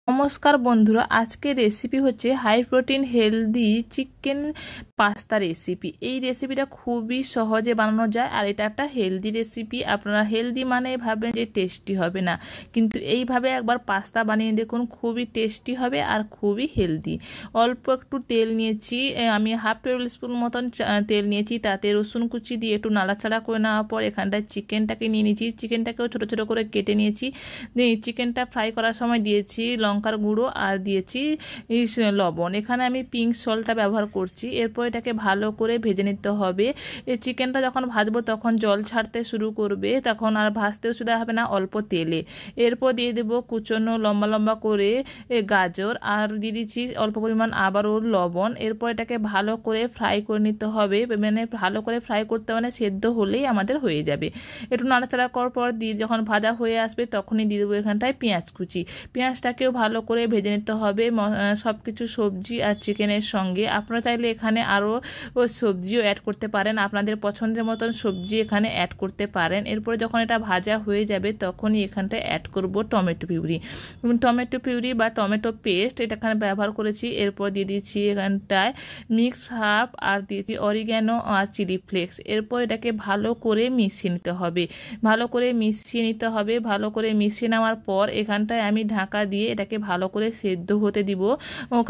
নমস্কার বন্ধুরা, আজকে রেসিপি হচ্ছে high protein healthy chicken pasta recipe. এই রেসিপিটা খুবই সহজে বানানো যায় আর এটা একটা হেলদি রেসিপি। আপনারা হেলদি মানে ভাবেন যে টেস্টি হবে না, কিন্তু এইভাবে একবার পাস্তা বানিয়ে দেখুন, খুবই টেস্টি হবে আর খুবই হেলদি। অল্প একটু তেল নিয়েছি, আমি হাফ টেবিল স্পুন মতন তেল নিয়েছি। তাতে রসুন কুচি দিয়ে একটু নাড়াচাড়া করে নেওয়ার পর এখানটায় চিকেনটাকে নিয়ে নিয়েছি। চিকেনটাকেও ছোটো ছোটো করে কেটে নিয়েছি। চিকেনটা ফ্রাই করার সময় দিয়েছি লঙ্কার গুঁড়ো আর দিয়েছি লবণ। এখানে আমি পিঙ্ক সল্টটা ব্যবহার করছি। এরপর এটাকে ভালো করে ভেজে নিতে হবে। এই চিকেনটা যখন ভাজবো তখন জল ছাড়তে শুরু করবে, তখন আর ভাজতেও সুবিধা হবে না, অল্প তেলে। এরপর দিয়ে দেবো কুচনো লম্বা লম্বা করে গাজর আর দিয়ে দিচ্ছি অল্প পরিমাণ আবারও লবণ। এরপর এটাকে ভালো করে ফ্রাই করে নিতে হবে, মানে ভালো করে ফ্রাই করতে মানে সেদ্ধ হলেই আমাদের হয়ে যাবে। একটু নাড়াচাড়া করার পর দিয়ে যখন ভাজা হয়ে আসবে তখনই দিয়ে দেবো এখানটায় পেঁয়াজ কুচি। পেঁয়াজটাকেও ভালো করে ভেজে নিতে হবে সব কিছু সবজি আর চিকেনের সঙ্গে। আপনারা চাইলে এখানে আরও সবজিও অ্যাড করতে পারেন, আপনাদের পছন্দের মতন সবজি এখানে অ্যাড করতে পারেন। এরপরে যখন এটা ভাজা হয়ে যাবে তখনই এখানটায় অ্যাড করব টমেটো পিউরি। টমেটো পিউরি বা টমেটো পেস্ট এটা এখানে ব্যবহার করেছি। এরপর দিয়ে দিচ্ছি এখানটায় মিক্স হার্ব আর দিয়েছি অরিগ্যানো আর চিলি ফ্লেক্স। এরপর এটাকে ভালো করে মিশিয়ে নিতে হবে, ভালো করে মিশিয়ে নিতে হবে। ভালো করে মিশিয়ে নেওয়ার পর এখানটায় আমি ঢাকা দিয়ে এটাকে ভালো করে সেদ্ধ হতে দিব,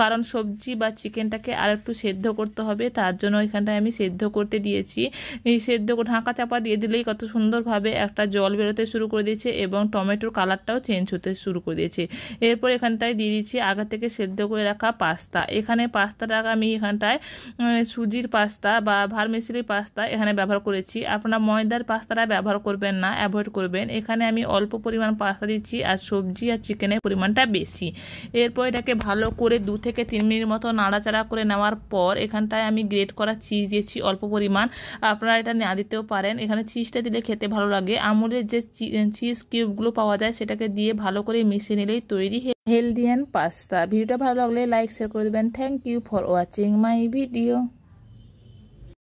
কারণ সবজি বা চিকেনটাকে আর একটু সেদ্ধ করতে হবে, তার জন্য এখানটায় আমি সেদ্ধ করতে দিয়েছি। এই সেদ্ধ ঢাকা চাপা দিয়ে দিলেই কত সুন্দরভাবে একটা জল বেরোতে শুরু করে দিয়েছে এবং টমেটোর কালারটাও চেঞ্জ হতে শুরু করে দিয়েছে। এরপর এখানটায় দিয়ে দিচ্ছি আগে থেকে সেদ্ধ করে রাখা পাস্তা। এখানে পাস্তাটাকে আমি এখানটায় সুজির পাস্তা বা ভার্মিসেলি পাস্তা এখানে ব্যবহার করেছি। আপনারা ময়দার পাস্তাটা ব্যবহার করবেন না, অ্যাভয়েড করবেন। এখানে আমি অল্প পরিমাণ পাস্তা দিচ্ছি আর সবজি আর চিকেনের পরিমাণটা বেশি। এরপর এটাকে ভালো করে 2 থেকে 3 মিনিট মতো নাড়াচাড়া করে নেওয়ার পর এখানটায় আমি গ্রেট করা চিজ দিয়েছি অল্প পরিমাণ। আপনারা এটা না দিতেও পারেন, এখানে চিজটা দিলে খেতে ভালো লাগে। আমুলের যে চিজ কিউবগুলো পাওয়া যায় সেটাকে দিয়ে ভালো করে মিশিয়ে নিলেই তৈরি হেলদি অ্যান্ড পাস্তা। ভিডিওটা ভালো লাগলে লাইক শেয়ার করে দেবেন। Thank you for watching my video.